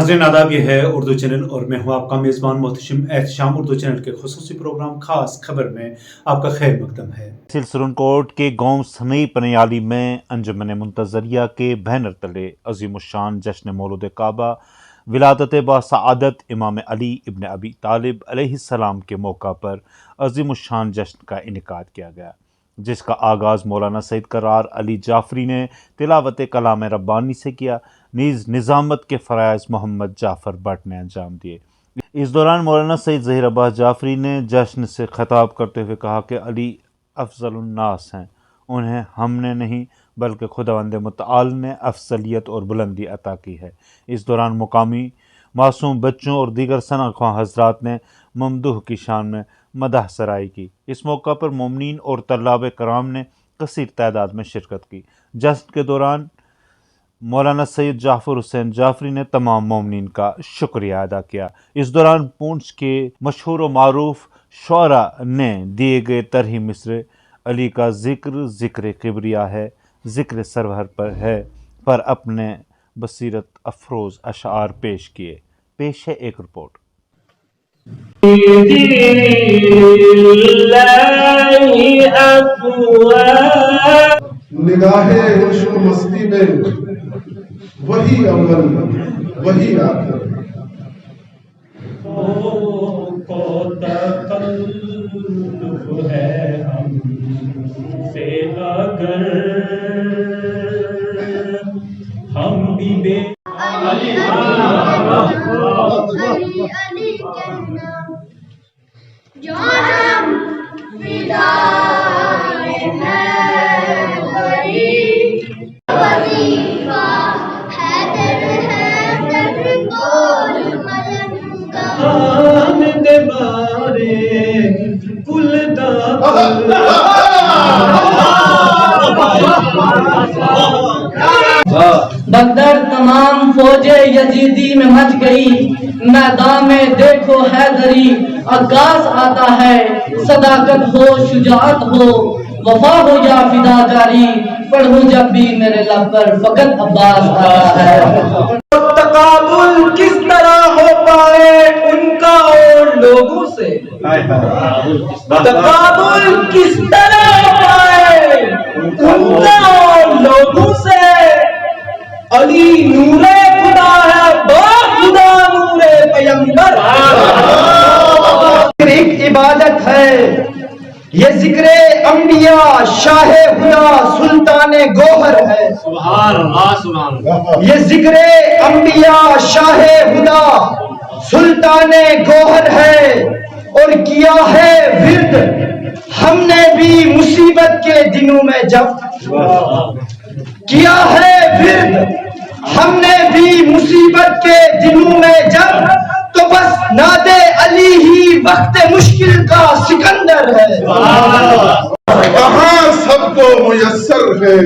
नाज़रीन आदाब, ये है उर्दू चैनल और मैं हूँ आपका मेज़बान मोहतशिम एहतशाम। उर्दू चैनल के खुसूसी प्रोग्राम खास खबर में आपका खैर मकदम है। सिलसिलनकोट के गांव सनई पनियाली में अंजुमन मुंतज़रिया के बैनर तले अज़ीमुश्शान जश्न मौलूद काबा विलादत बासआदत इमाम अली इब्न अबी तालिब अलैहिस्सलाम के मौका पर अज़ीमुश्शान जश्न का इनेकाद किया गया, जिसका आगाज़ मौलाना सैयद करार अली जाफरी ने तिलावत कलाम रब्बानी से किया। नीज़ निज़ामत के फ़राइज़ मोहम्मद जाफ़र भट्ट ने अंजाम दिए। इस दौरान मौलाना सैयद ज़हीर अब्बास जाफरी ने जश्न से खिताब करते हुए कहा कि अली अफ़ज़लुन्नास हैं, उन्हें हमने नहीं बल्कि खुदावंद मुतआल ने अफसलियत और बुलंदी अता की है। इस दौरान मुकामी मासूम बच्चों और दीगर सनाख्वां हज़रात ने ममदूह की शान में मदह सराई की। इस मौका पर मोमिनीन और तल्लाब कराम ने कसीर तादाद में शिरकत की। जश्न के दौरान मौलाना सैयद जाफ़र हुसैन जाफरी ने तमाम मोमिनीन का शुक्रिया अदा किया। इस दौरान पूंछ के मशहूर व मारूफ शुअरा ने दिए गए तरही मिसरे अली का ज़िक्र किबरिया है, ज़िक्र सरवर पर है, पर अपने बसीरत अफरोज़ अशार पेश किए। पेश है एक रिपोर्ट। निगाहे इश्क मस्ती में वही अव्वल वही आखिर। को तकल्लुफ़ है हमसे अगर हम भी बे अली कहना जो हम फिदा वजीफा हैदर बोल मलंगा आमद बारे कुलदा बगदर तमाम फौजे यजीदी में मच गई, मैदान में देखो हैदरी आगाज आता है। सदाकत हो शुजाअत हो वफा हो या फिदा जारी, पढ़ूं जब भी मेरे लब पर फकत अब्बास आता है। तकाबुल किस तरह हो पाए उनका और लोगों से, तकाबुल किस तरह हो पाए उनका और लोगों से। अली नूरे खुदा है खुदा नूरे पैगंबर। एक इबादत है ये जिक्र अंबिया शाह खुदा सुल्ताने गोहर है। सुभान अल्लाह सुभान अल्लाह। ये जिक्र अंबिया शाह खुदा सुल्ताने गोहर है और किया है विर्द हमने भी मुसीबत के दिनों में जब किया है विर्द हमने भी मुसीबत के दिनों में जब, तो बस नादे अली ही वक्त मुश्किल का सिकंदर है। कहाँ सबको मुयस्सर है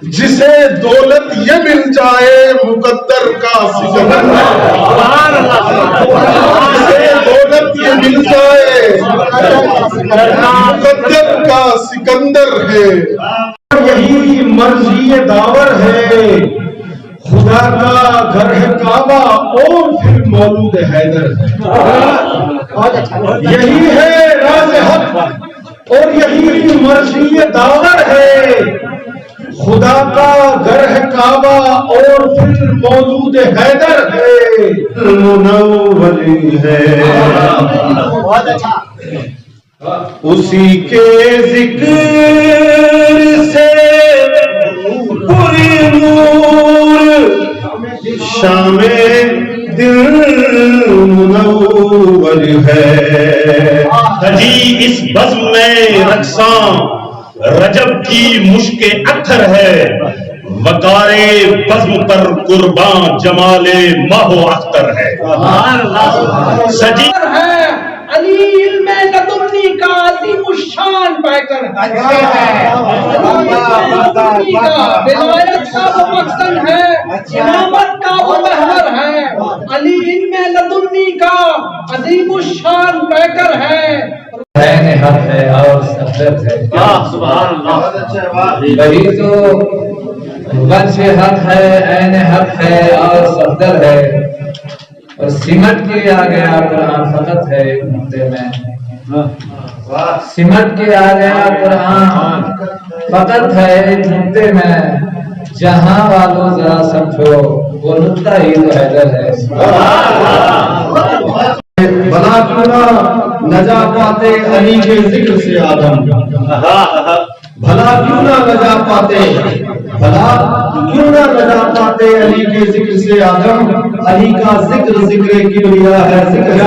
जिसे दौलत ये मिल जाए मुकद्दर का सिकंदर, जिसे दौलत ये मिल जाए मुकद्दर का सिकंदर है। यही मर्जी दावर है, खुदा का घर है काबा और फिर मौलूद हैदर है। यही है राज हक और यही मर्जी दावर है, खुदा का घर है काबा और फिर मौलूद हैदर है। मुनव्वरी है उसी के जिक्र से पूरी नूर शामे दिल मुनव्वर है। जी इस बज़्म में रक्सां रजब की मुश्के अत्थर है, वकारे बज़्म पर कुर्बान जमाले माहो अख्तर है। सजी है अली इल्म लदुन्नी का अज़ीमुश्शान पैकर है, विलायत का वो मक़सद है, इमामत का वो महवर है। अली इल्म लदुन्नी का अज़ीमुश्शान पैकर है, हक है और सफदर है। सुभान अल्लाह। वही तो وجہ حق ہے، عین حق ہے اور صفدر ہے، اور سمٹ کے آ گیا قرآن فقط ہے ایک نقطے میں، سمٹ کے آ گیا قرآن فقط ہے ایک نقطے میں، جہاں والوں ذرا سمجھو وہ نقطہ ہی تو حیدر ہے۔ بھلا کیوں نہ نجا پاتے علی کے ذکر سے آدم، بھلا کیوں نہ نجا پاتے، بھلا کیوں نہ نجا پاتے علی کے ذکر سے آدم، علی کا ذکر ذکر کبریا ہے، ذکر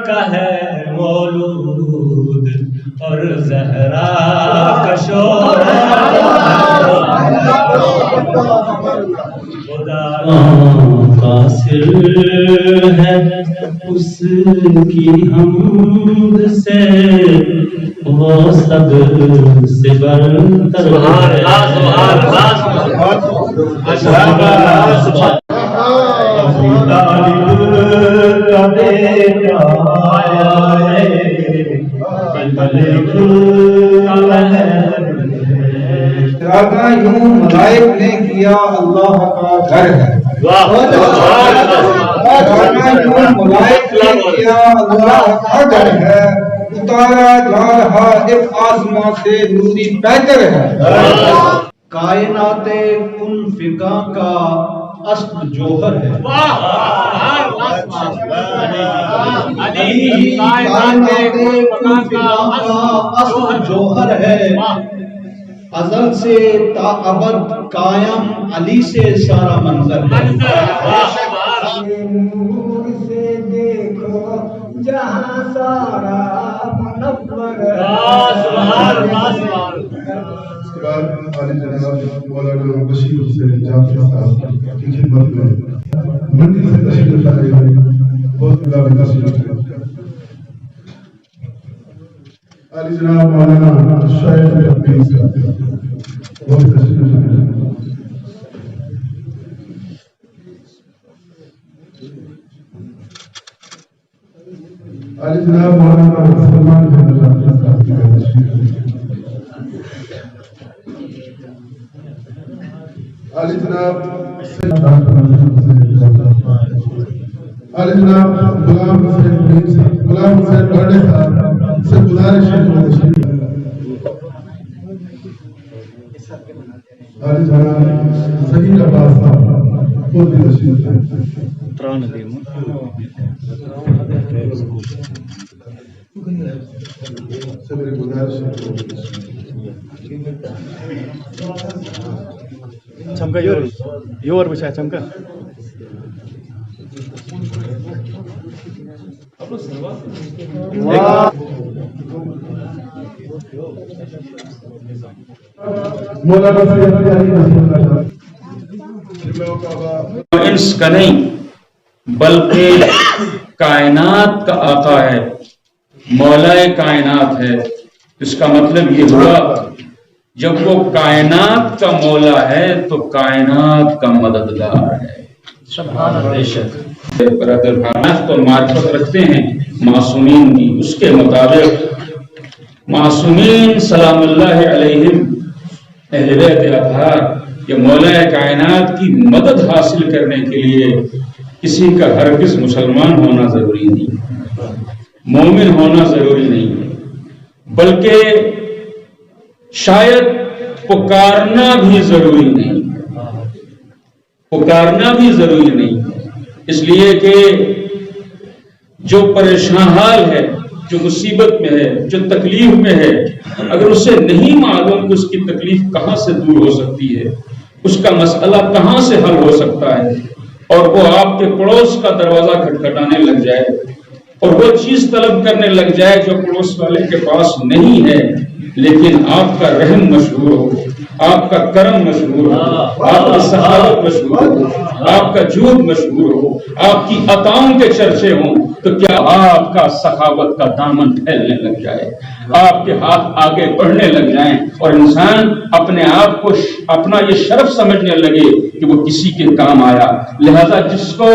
کا ہے مولود اور زہرا کا شور خدا قاصر ہے اس کی حمد سے، وہ سب سے برتر ہے۔ ارادہ یوں ملائک نے کیا اللہ کا گھر ہے، ارادہ یوں ملائک نے کیا اللہ کا گھر ہے، اتارا جا رہا ایک آسمان سے نوری پیکر ہے۔ کائنات کن فکا کا اصل جوہر ہے، کائنات کن فکا کا اصل جوہر ہے، ازل سے تا ابد قائم علی سے سارا منظر ہے۔ نور سے دیکھو جہاں سارا منور ہے۔ اس کے بعد علی جناب مولانا بشیر حسین جعفری صاحب کی خدمت میں منڈی سے تشریف لائے ہوئے بہت بڑا تشریف ہے علی جناب مولانا شاہد ربی صاحب بہت تشریف لائے علی جناب مولانا سلمان بن جعفر صاحب کی تشریف علی جناب علی جناب غلام حسین بڑے صاحب سے گزارش ہے علی جناب ظہیر عباس صاحب خود بھی تشریف ہے سے میری گزارش ہے چمکا یور بچا چمکا مولانا سید علی رسول اللہ انس کا نہیں بلکہ کائنات کا آقا ہے، مولا کائنات ہے۔ اس کا مطلب یہ ہوا جب وہ کائنات کا مولا ہے تو کائنات کا مددگار ہے۔ برادر حانف تو معرفت رکھتے ہیں معصومین کی، اس کے مطابق معصومین سلام اللہ علیہم اہل بیت اطہار یہ مولا کائنات کی مدد حاصل کرنے کے لیے کسی کا ہرگز مسلمان ہونا ضروری نہیں، مومن ہونا ضروری نہیں، بلکہ شاید پکارنا بھی ضروری نہیں، پکارنا بھی ضروری نہیں، اس لیے کہ جو پریشان حال ہے، جو مصیبت میں ہے، جو تکلیف میں ہے، اگر اسے نہیں معلوم کہ اس کی تکلیف کہاں سے دور ہو سکتی ہے، اس کا مسئلہ کہاں سے حل ہو سکتا ہے، اور وہ آپ کے پڑوس کا دروازہ کھٹکھٹانے لگ جائے اور وہ چیز طلب کرنے لگ جائے جو پڑوس والے کے پاس نہیں ہے، لیکن آپ کا رحم مشہور ہو، آپ کا کرم مشہور ہو، آپ کی سخاوت مشہور ہو، آپ کا جود مشہور ہو، آپ کی عطاؤں کے چرچے ہوں، تو کیا آپ کا سخاوت کا دامن پھیلنے لگ جائے، آپ کے ہاتھ آگے بڑھنے لگ جائیں اور انسان اپنے آپ کو اپنا یہ شرف سمجھنے لگے کہ وہ کسی کے کام آیا۔ لہذا جس کو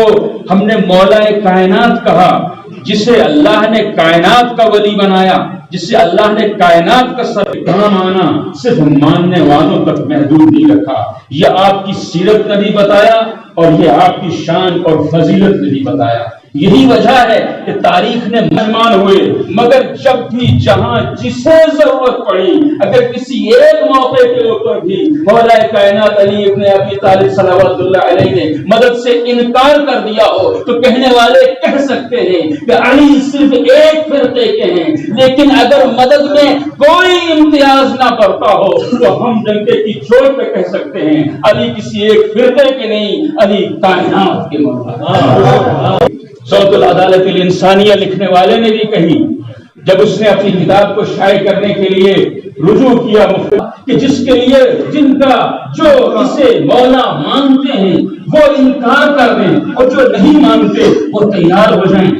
ہم نے مولا کائنات کہا، جسے اللہ نے کائنات کا ولی بنایا، जिससे अल्लाह ने कायनात का सर काम आना सिर्फ मानने वालों तक महदूद नहीं रखा। यह आपकी सीरत ने भी बताया और यह आपकी शान और फजीलत ने भी बताया। यही वजह है कि तारीख ने मेहमान हुए, मगर जब भी जहां जिसे जरूरत पड़ी, अगर किसी एक मौके के ऊपर भी मौला कायनात अली इब्न अबी तालिब सल्लल्लाहु अलैहि ने मदद से इनकार कर दिया हो, तो कहने वाले कह सकते हैं कि अली सिर्फ एक फिरके के हैं, लेकिन अगर मदद में कोई इम्तियाज ना करता हो तो हम डंके की चोट पे कह सकते हैं अली किसी एक फिरके के नहीं, अली कायनात के मौला। सौतुल अदालत इंसानिया लिखने वाले ने भी कही, जब उसने अपनी किताब को शाये करने के लिए रुजू किया कि जिसके लिए जिनका जो इसे मौला मानते हैं वो इनकार कर दें और जो नहीं मानते वो तैयार हो जाएं।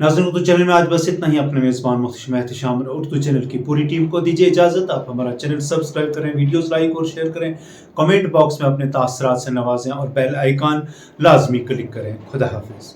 नाज़रीन, उर्दू चैनल में आज बस इतना ही। अपने मेज़बान मुख्तशिम एहतिशाम और उर्दू चैनल की पूरी टीम को दीजिए इजाज़त। आप हमारा चैनल सब्सक्राइब करें, वीडियोस लाइक और शेयर करें, कमेंट बॉक्स में अपने तासरात से नवाजें और बेल आइकन लाजमी क्लिक करें। खुदा हाफिज़।